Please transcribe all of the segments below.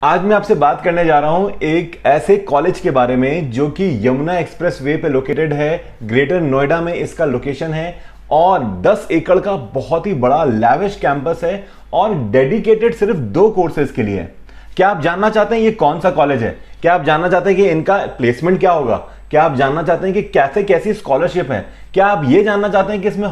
आज मैं आपसे बात करने जा रहा हूं एक ऐसे कॉलेज के बारे में जो कि यमुना एक्सप्रेस वे पे लोकेटेड है। ग्रेटर नोएडा में इसका लोकेशन है और 10 एकड़ का बहुत ही बड़ा लैविश कैंपस है और डेडिकेटेड सिर्फ 2 कोर्सेज के लिए है। क्या आप जानना चाहते हैं ये कौन सा कॉलेज है? क्या आप जानना चाहते हैं कि इनका प्लेसमेंट क्या होगा? क्या आप जानना चाहते हैं कि कैसे कैसी स्कॉलरशिप है? क्या आप ये जानना चाहते हैं कि इसमें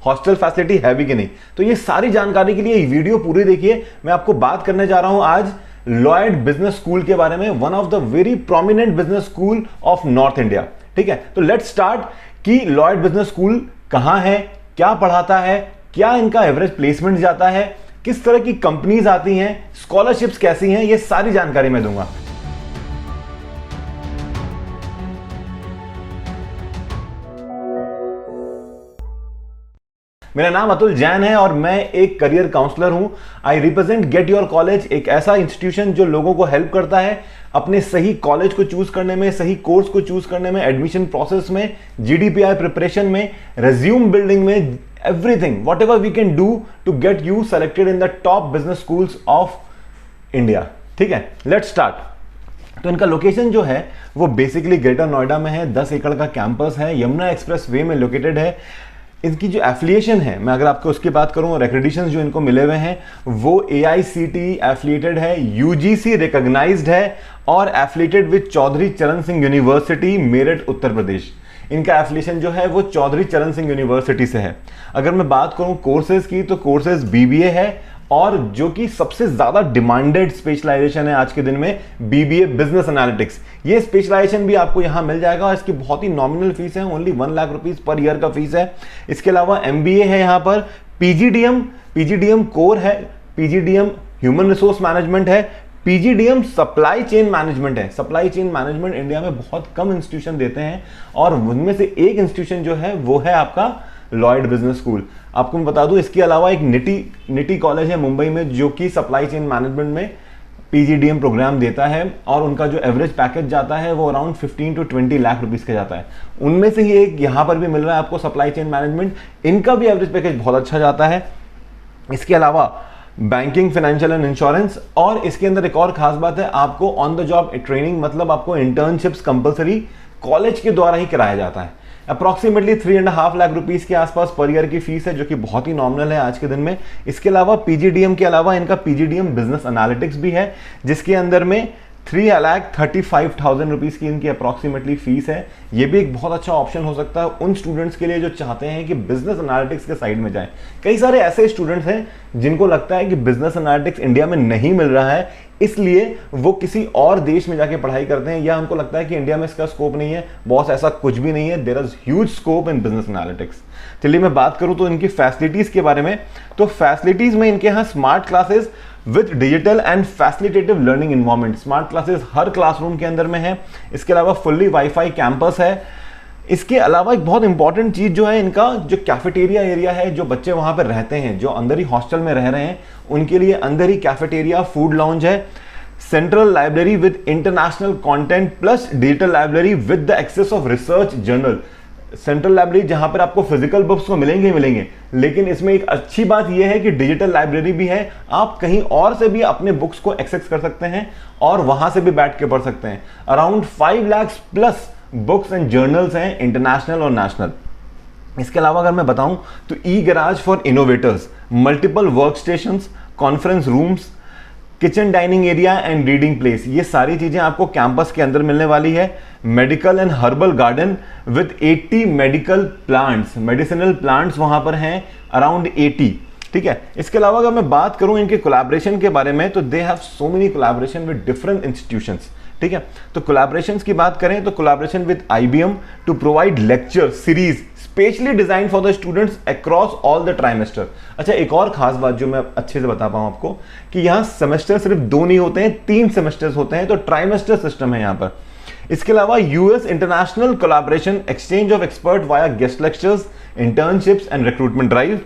हॉस्टल फैसिलिटी है भी कि नहीं? तो ये सारी जानकारी के लिए ये वीडियो पूरी देखिए। मैं आपको बात करने जा रहा हूं आज लॉयड बिजनेस स्कूल के बारे में, one of the very prominent business school of north India. ठीक है, तो लेट्स स्टार्ट कि लॉयड बिजनेस स्कूल कहां है, क्या पढ़ाता है, क्या इनका एवरेज प्लेसमेंट जाता है, किस तरह की कंपनीज आती हैं, स्कॉलरशिप्स कैसी हैं, ये सारी जानकारी मैं दूंगा। मेरा नाम अतुल जैन है और मैं एक करियर काउंसलर हूं। I represent get your college, एक ऐसा इंस्टीट्यूशन जो लोगों को हेल्प करता है अपने सही कॉलेज को चूज करने में, सही कोर्स को चूज करने में, एडमिशन प्रोसेस में, जीडीपीआई प्रिपरेशन में, रेज्यूम बिल्डिंग में, everything whatever we can do to get you selected in the top business schools of India. ठीक है, लेट्स स्टार्ट। तो इनका लोकेशन जो है वो बेसिकली ग्रेटर नोएडा में है। 10 एकड़ का कैंपस है, यमुना एक्सप्रेस वे में लोकेटेड है। इनकी जो एफिलिएशन है, मैं अगर आपको उसकी बात करूं और एक्रेडिशन जो इनको मिले हुए हैं वो AICTE एफिलिएटेड है, UGC रिकॉग्नाइज्ड है और एफिलिएटेड विद चौधरी चरण सिंह यूनिवर्सिटी मेरठ उत्तर प्रदेश। इनका एफिलिएशन जो है वो चौधरी चरण सिंह यूनिवर्सिटी से है। अगर मैं बात करूं कोर्सेज की तो कोर्सेज BBA है और जो कि सबसे ज्यादा डिमांडेड स्पेशलाइजेशन है आज के दिन में, BBA बिजनेस एनालिटिक्स। ये स्पेशलाइजेशन भी आपको यहां मिल जाएगा और इसकी बहुत ही नॉमिनल फीस है, only 1 lakh rupees per year का फीस है। इसके अलावा MBA है यहां पर, PGDM कोर है, PGDM ह्यूमन रिसोर्स मैनेजमेंट है, PGDM सप्लाई चेन मैनेजमेंट है। सप्लाई चेन मैनेजमेंट इंडिया में बहुत कम इंस्टीट्यूशन देते हैं और उनमें से एक इंस्टीट्यूशन जो है वो है आपका लॉयड बिजनेस स्कूल। आपको मैं बता दूं इसके अलावा एक निटी कॉलेज है मुंबई में जो कि सप्लाई चेन मैनेजमेंट में PGDM प्रोग्राम देता है और उनका जो एवरेज पैकेज जाता है वो अराउंड 15 to 20 लाख रुपीस का जाता है। उनमें से ही एक यहां पर भी मिल रहा है आपको सप्लाई चेन मैनेजमेंट, इनका भी एवरेज पैकेज बहुत अच्छा जाता है। इसके अलावा बैंकिंग, फाइनेंशियल एंड इंश्योरेंस, और इसके अंदर एक और खास बात है, आपको ऑन द जॉब ट्रेनिंग, मतलब आपको इंटर्नशिप्स कंपलसरी कॉलेज के द्वारा ही कराया जाता है। अप्रॉक्सीमेटली 3.5 लाख रुपीस के आसपास पर ईयर की फीस है जो कि बहुत ही नॉमिनल है आज के दिन में। इसके अलावा PGDM के अलावा इनका PGDM बिजनेस एनालिटिक्स भी है जिसके अंदर में 3,35,000 रुपीज की इनकी अप्रॉक्सीमेटली फीस है। ये भी एक बहुत अच्छा ऑप्शन हो सकता है उन स्टूडेंट्स के लिए जो चाहते हैं कि बिजनेस एनालिटिक्स के साइड में जाएं। कई सारे ऐसे स्टूडेंट्स हैं जिनको लगता है कि बिजनेस एनालिटिक्स इंडिया में नहीं मिल रहा है, इसलिए वो किसी और देश में जाके पढ़ाई करते हैं, या उनको लगता है कि इंडिया में इसका स्कोप नहीं है। बॉस, ऐसा कुछ भी नहीं है, there is huge scope in business analytics. चलिए मैं बात करूं तो इनकी फैसिलिटीज के बारे में। तो फैसिलिटीज में इनके यहाँ smart classes with digital and facilitative learning environment, smart classes her classroom के अंदर में है। इसके अलावा फुल्ली वाईफाई कैंपस है। इसके अलावा एक बहुत इंपॉर्टेंट चीज जो है, इनका जो कैफेटेरिया एरिया है, जो बच्चे वहां पर रहते हैं, जो अंदर ही हॉस्टल में रह रहे हैं, उनके लिए अंदर ही कैफेटेरिया, फूड लाउंज है। Central library with international content plus digital library with the access of research journal. Central library जहां पर आपको फिजिकल बुक्स तो मिलेंगे, लेकिन इसमें एक अच्छी बात यह है कि डिजिटल लाइब्रेरी भी है। आप कहीं और से भी अपने बुक्स को एक्सेस कर सकते हैं और वहां से भी बैठ के पढ़ सकते हैं। Around 5 lakh plus books and journals हैं, इंटरनेशनल और नेशनल। इसके अलावा अगर मैं बताऊं तो e garage for innovators, multiple work stations, conference rooms, kitchen dining area and reading place, ये सारी चीजें आपको कैंपस के अंदर मिलने वाली है। Medical and herbal garden with 80 medical plants, medicinal plants वहां पर हैं अराउंड 80। ठीक है, इसके अलावा अगर मैं बात करूं इनके कोलैबोरेशन के बारे में तो they have so many collaboration with different institutions. ठीक है, तो कोलैबोरेशंस की बात करें तो collaboration with IBM to provide lecture series specially design for the students across all the trimester. अच्छा, एक और खास बात जो मैं अच्छे से बता पाऊं आपको कि यहां सेमेस्टर सिर्फ 2 नहीं होते हैं, 3 सेमेस्टर्स होते हैं, तो ट्राइमेस्टर सिस्टम है यहां पर। इसके अलावा US international collaboration, exchange of expert via guest lectures, internships and recruitment drive.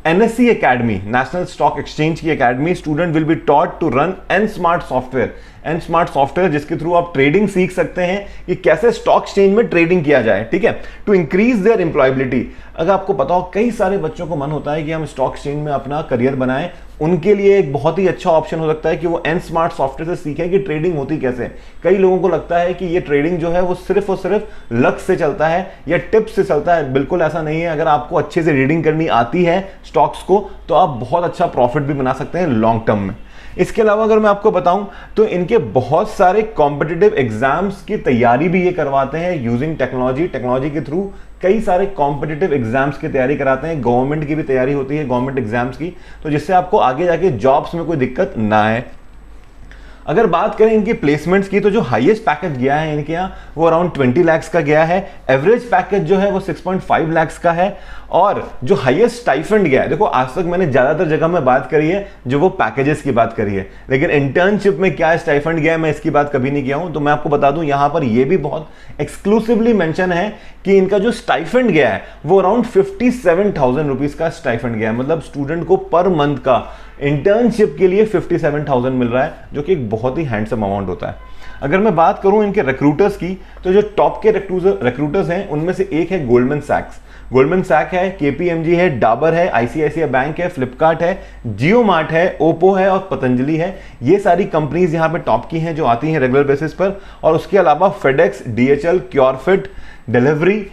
NSE Academy, national stock exchange की academy, student will be taught to run an smart software जिसके थ्रू आप trading सीख सकते हैं कि कैसे स्टॉक एक्सचेंज में trading किया जाए। ठीक है, टू इंक्रीज देयर एम्प्लॉयबिलिटी। अगर आपको पता हो कई सारे बच्चों को मन होता है कि हम स्टॉक एक्सचेंज में अपना करियर बनाएं उनके लिए एक बहुत ही अच्छा ऑप्शन हो सकता है कि वो एन स्मार्ट सॉफ्टवेयर से सीखें कि ट्रेडिंग होती कैसे है। कई लोगों को लगता है कि ये ट्रेडिंग जो है वो सिर्फ और सिर्फ लक से चलता है या टिप्स से चलता है। बिल्कुल ऐसा नहीं है। अगर आपको अच्छे से रीडिंग करनी आती है स्टॉक्स को तो आप बहुत अच्छा प्रॉफिट भी बना सकते हैं लॉन्ग टर्म में। इसके अलावा अगर मैं आपको बताऊं तो इनके बहुत सारे कॉम्पिटिटिव एग्जाम्स की तैयारी भी ये करवाते हैं यूजिंग टेक्नोलॉजी के थ्रू। कई सारे कॉम्पिटिटिव एग्जाम्स की तैयारी कराते हैं, गवर्नमेंट की भी तैयारी होती है, गवर्नमेंट एग्जाम्स की, तो जिससे आपको आगे जाके जॉब्स में कोई दिक्कत ना आए। अगर बात करें इनके प्लेसमेंट्स की तो जो हाईएस्ट पैकेज गया है इनके यहाँ वो अराउंड 20 लाख का गया है। एवरेज पैकेज जो है वो 6.5 लाख का है। और जो हाईएस्ट स्टाइफंड गया है, देखो आज तक मैंने ज्यादातर जगह में बात करी है जो वो पैकेजेस की बात करी है, लेकिन इंटर्नशिप में क्या स्टाइफंड गया है मैं इसकी बात कभी नहीं किया हूं। तो मैं आपको बता दूं यहां पर ये भी बहुत एक्सक्लूसिवली मेंशन है कि इनका जो स्टाइफंड गया है वो अराउंड 57,000 रुपीज का स्टाइफंड गया है। मतलब स्टूडेंट को पर मंथ का इंटर्नशिप के लिए 57,000 मिल रहा है, जो कि एक बहुत ही हैंडसम अमाउंट होता है। अगर मैं बात करूं इनके रिक्रूटर्स की तो जो टॉप के रिक्रूटर्स हैं उनमें से एक है गोल्डमैन सैक है, केपीएमजी है, डाबर है, आईसीआईसीआई बैंक है, फ्लिपकार्ट है, जियो मार्ट है, ओप्पो है और पतंजलि है। ये सारी कंपनीज यहाँ पे टॉप की हैं जो आती हैं रेगुलर बेसिस पर। और उसके अलावा FedEx, DHL, Curefit, Delhivery,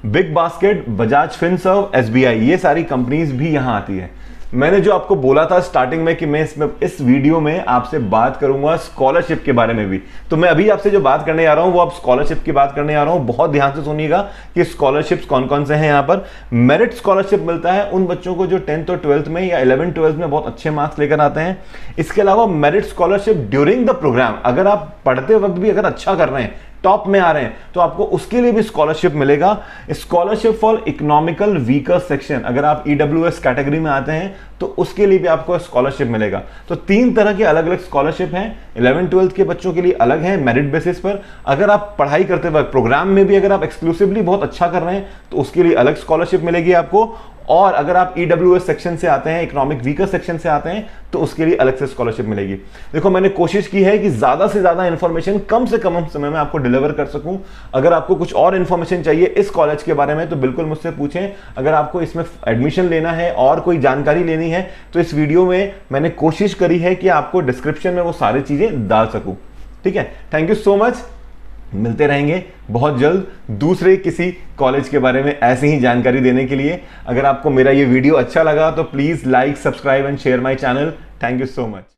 BigBasket, Bajaj Finserv, SBI, ये सारी कंपनीज भी यहाँ आती है। मैंने जो आपको बोला था स्टार्टिंग में कि मैं इस वीडियो में आपसे बात करूंगा स्कॉलरशिप के बारे में भी, तो मैं अभी आपसे जो बात करने जा रहा हूं वो आप स्कॉलरशिप की बात करने जा रहा हूं। बहुत ध्यान से सुनिएगा कि स्कॉलरशिप्स कौन कौन से हैं। यहाँ पर मेरिट स्कॉलरशिप मिलता है उन बच्चों को जो 10th और 12th में या 11th 12th में बहुत अच्छे मार्क्स लेकर आते हैं। इसके अलावा merit scholarship during the program, अगर आप पढ़ते वक्त भी अगर अच्छा कर रहे हैं, टॉप में आ रहे हैं, तो आपको उसके लिए भी स्कॉलरशिप मिलेगा। Scholarship for economical weaker section, अगर आप ईडब्ल्यूएस कैटेगरी में आते हैं तो उसके लिए भी आपको स्कॉलरशिप मिलेगा। तो 3 तरह के अलग अलग स्कॉलरशिप हैं। 11th 12th के बच्चों के लिए अलग है मेरिट बेसिस पर। अगर आप पढ़ाई करते वक्त प्रोग्राम में भी अगर आप एक्सक्लूसिवली बहुत अच्छा कर रहे हैं तो उसके लिए अलग स्कॉलरशिप मिलेगी आपको। और अगर आप ईडब्ल्यूएस सेक्शन से आते हैं, इकोनॉमिक वीकर सेक्शन से आते हैं, तो उसके लिए अलग से स्कॉलरशिप मिलेगी। देखो मैंने कोशिश की है कि ज्यादा से ज्यादा इंफॉर्मेशन कम से कम समय में आपको डिलीवर कर सकूं। अगर आपको कुछ और इंफॉर्मेशन चाहिए इस कॉलेज के बारे में तो बिल्कुल मुझसे पूछें। अगर आपको इसमें एडमिशन लेना है और कोई जानकारी लेनी है तो इस वीडियो में मैंने कोशिश करी है कि आपको डिस्क्रिप्शन में वो सारी चीजें डाल सकूं। ठीक है, थैंक यू सो मच। मिलते रहेंगे बहुत जल्द दूसरे किसी कॉलेज के बारे में ऐसी ही जानकारी देने के लिए। अगर आपको मेरा ये वीडियो अच्छा लगा तो please like, subscribe and share my channel. Thank you so much.